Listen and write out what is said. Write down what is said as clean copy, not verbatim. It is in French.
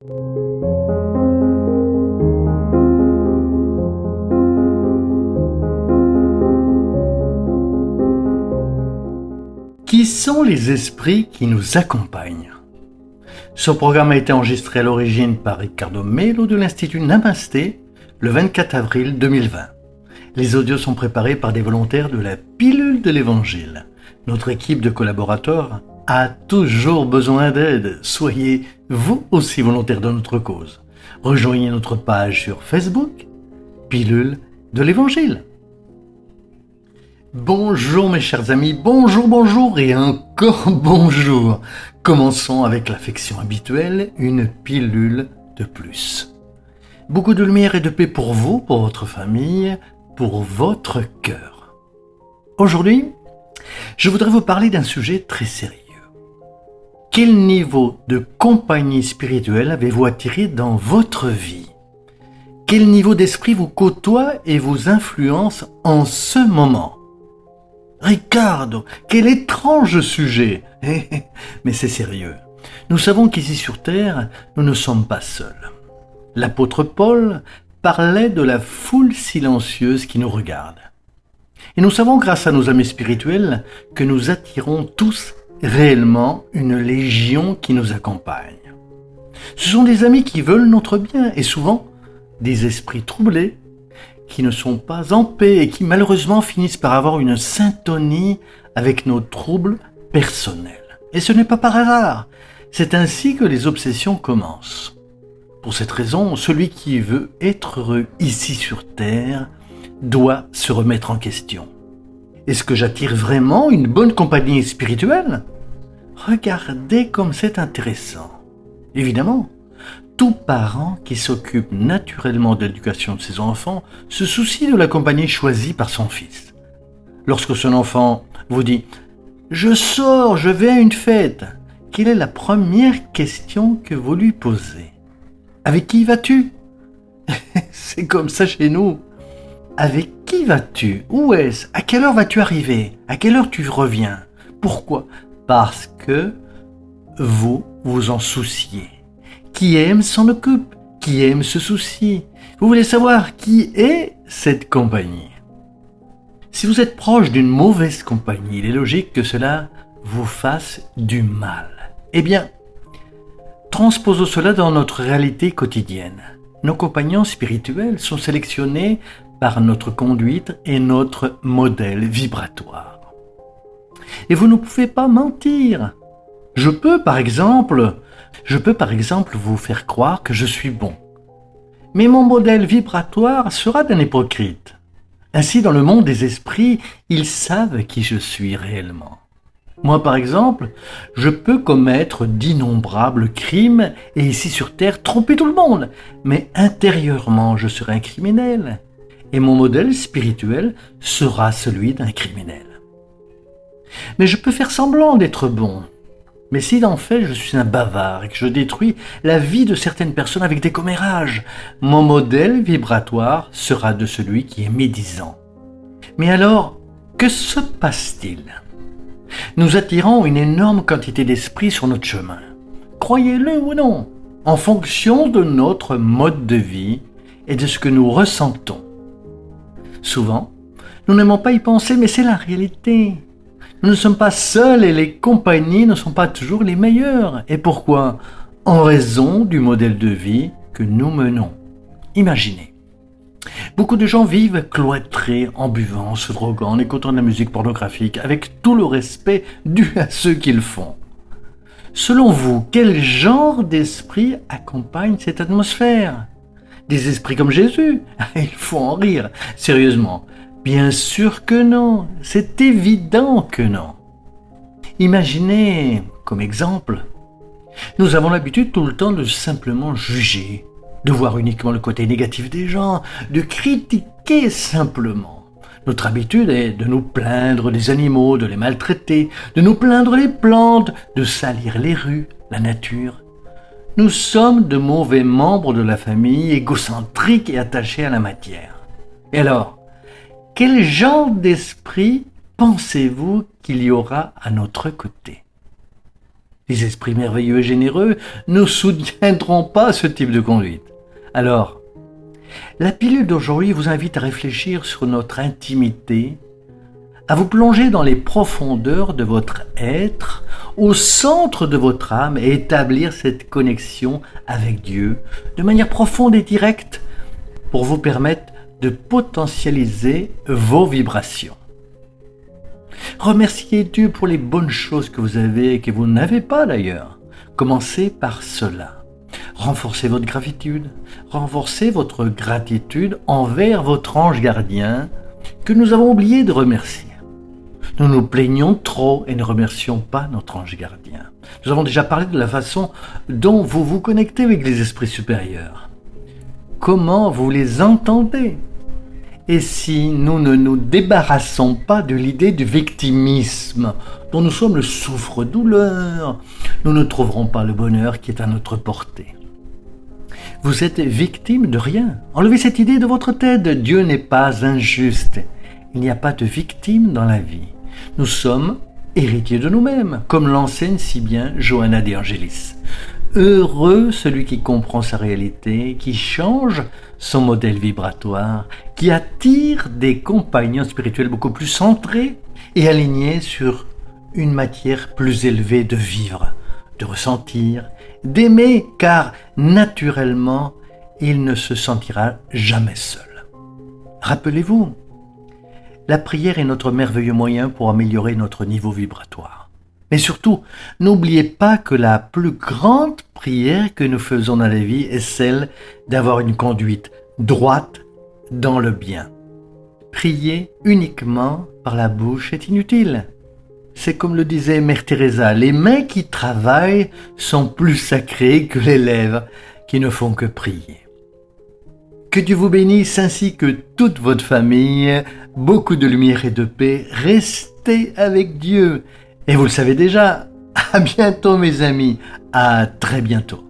Qui sont les esprits qui nous accompagnent? Ce programme a été enregistré à l'origine par Ricardo Melo de l'Institut Namasté le 24 avril 2020. Les audios sont préparés par des volontaires de la Pilule de l'Évangile. Notre équipe de collaborateurs a toujours besoin d'aide. Soyez vous aussi volontaires de notre cause. Rejoignez notre page sur Facebook, Pilule de l'Évangile. Bonjour mes chers amis, bonjour et encore bonjour. Commençons avec l'affection habituelle, une pilule de plus. Beaucoup de lumière et de paix pour vous, pour votre famille, pour votre cœur. Aujourd'hui, je voudrais vous parler d'un sujet très sérieux. Quel niveau de compagnie spirituelle avez-vous attiré dans votre vie? Quel niveau d'esprit vous côtoie et vous influence en ce moment? Ricardo, quel étrange sujet! Mais c'est sérieux. Nous savons qu'ici sur Terre, nous ne sommes pas seuls. L'apôtre Paul parlait de la foule silencieuse qui nous regarde. Et nous savons grâce à nos amis spirituels que nous attirons tous réellement une légion qui nous accompagne. Ce sont des amis qui veulent notre bien et souvent des esprits troublés qui ne sont pas en paix et qui malheureusement finissent par avoir une syntonie avec nos troubles personnels. Et ce n'est pas par hasard, c'est ainsi que les obsessions commencent. Pour cette raison, celui qui veut être heureux ici sur Terre doit se remettre en question. Est-ce que j'attire vraiment une bonne compagnie spirituelle? Regardez comme c'est intéressant. Évidemment, tout parent qui s'occupe naturellement de l'éducation de ses enfants se soucie de la compagnie choisie par son fils. Lorsque son enfant vous dit « Je sors, je vais à une fête », quelle est la première question que vous lui posez? Avec qui vas-tu? C'est comme ça chez nous. Avec qui vas-tu? Où est-ce? À quelle heure vas-tu arriver? À quelle heure tu reviens? Pourquoi? Parce que vous vous en souciez. Qui aime s'en occupe, qui aime se soucie. Vous voulez savoir qui est cette compagnie. Si vous êtes proche d'une mauvaise compagnie, il est logique que cela vous fasse du mal. Eh bien, transposons cela dans notre réalité quotidienne. Nos compagnons spirituels sont sélectionnés par notre conduite et notre modèle vibratoire. Et vous ne pouvez pas mentir. Je peux par exemple vous faire croire que je suis bon. Mais mon modèle vibratoire sera d'un hypocrite. Ainsi, dans le monde des esprits, ils savent qui je suis réellement. Moi, par exemple, je peux commettre d'innombrables crimes et ici sur Terre tromper tout le monde. Mais intérieurement, je serai un criminel. Et mon modèle spirituel sera celui d'un criminel. Mais je peux faire semblant d'être bon. Mais si en fait je suis un bavard et que je détruis la vie de certaines personnes avec des commérages, mon modèle vibratoire sera de celui qui est médisant. Mais alors, que se passe-t-il? Nous attirons une énorme quantité d'esprits sur notre chemin. Croyez-le ou non, en fonction de notre mode de vie et de ce que nous ressentons. Souvent, nous n'aimons pas y penser, mais c'est la réalité. Nous ne sommes pas seuls et les compagnies ne sont pas toujours les meilleures. Et pourquoi? En raison du modèle de vie que nous menons. Imaginez. Beaucoup de gens vivent cloîtrés en buvant, se droguant, en écoutant de la musique pornographique, avec tout le respect dû à ceux qui le font. Selon vous, quel genre d'esprit accompagne cette atmosphère? Des esprits comme Jésus? Il faut en rire, sérieusement. Bien sûr que non, c'est évident que non. Imaginez, comme exemple, nous avons l'habitude tout le temps de simplement juger, de voir uniquement le côté négatif des gens, de critiquer simplement. Notre habitude est de nous plaindre des animaux, de les maltraiter, de nous plaindre les plantes, de salir les rues, la nature. Nous sommes de mauvais membres de la famille, égocentriques et attachés à la matière. Et alors, quel genre d'esprit pensez-vous qu'il y aura à notre côté? Les esprits merveilleux et généreux ne soutiendront pas ce type de conduite. Alors, la pilule d'aujourd'hui vous invite à réfléchir sur notre intimité, à vous plonger dans les profondeurs de votre être, au centre de votre âme et établir cette connexion avec Dieu de manière profonde et directe pour vous permettre de potentialiser vos vibrations. Remerciez Dieu pour les bonnes choses que vous avez et que vous n'avez pas d'ailleurs. Commencez par cela. Renforcez votre gratitude, renforcez votre gratitude envers votre ange gardien que nous avons oublié de remercier. Nous nous plaignons trop et ne remercions pas notre ange gardien. Nous avons déjà parlé de la façon dont vous vous connectez avec les esprits supérieurs. Comment vous les entendez? Et si nous ne nous débarrassons pas de l'idée du victimisme, dont nous sommes le souffre-douleur, nous ne trouverons pas le bonheur qui est à notre portée. Vous êtes victime de rien. Enlevez cette idée de votre tête. Dieu n'est pas injuste. Il n'y a pas de victime dans la vie. Nous sommes héritiers de nous-mêmes, comme l'enseigne si bien Johanna de Angelis. Heureux celui qui comprend sa réalité, qui change son modèle vibratoire, qui attire des compagnons spirituels beaucoup plus centrés et alignés sur une matière plus élevée de vivre, de ressentir, d'aimer, car naturellement, il ne se sentira jamais seul. Rappelez-vous, la prière est notre merveilleux moyen pour améliorer notre niveau vibratoire. Mais surtout, n'oubliez pas que la plus grande prière que nous faisons dans la vie est celle d'avoir une conduite droite dans le bien. Prier uniquement par la bouche est inutile. C'est comme le disait Mère Teresa, les mains qui travaillent sont plus sacrées que les lèvres qui ne font que prier. Que Dieu vous bénisse ainsi que toute votre famille, beaucoup de lumière et de paix, restez avec Dieu. Et vous le savez déjà, à bientôt mes amis, à très bientôt.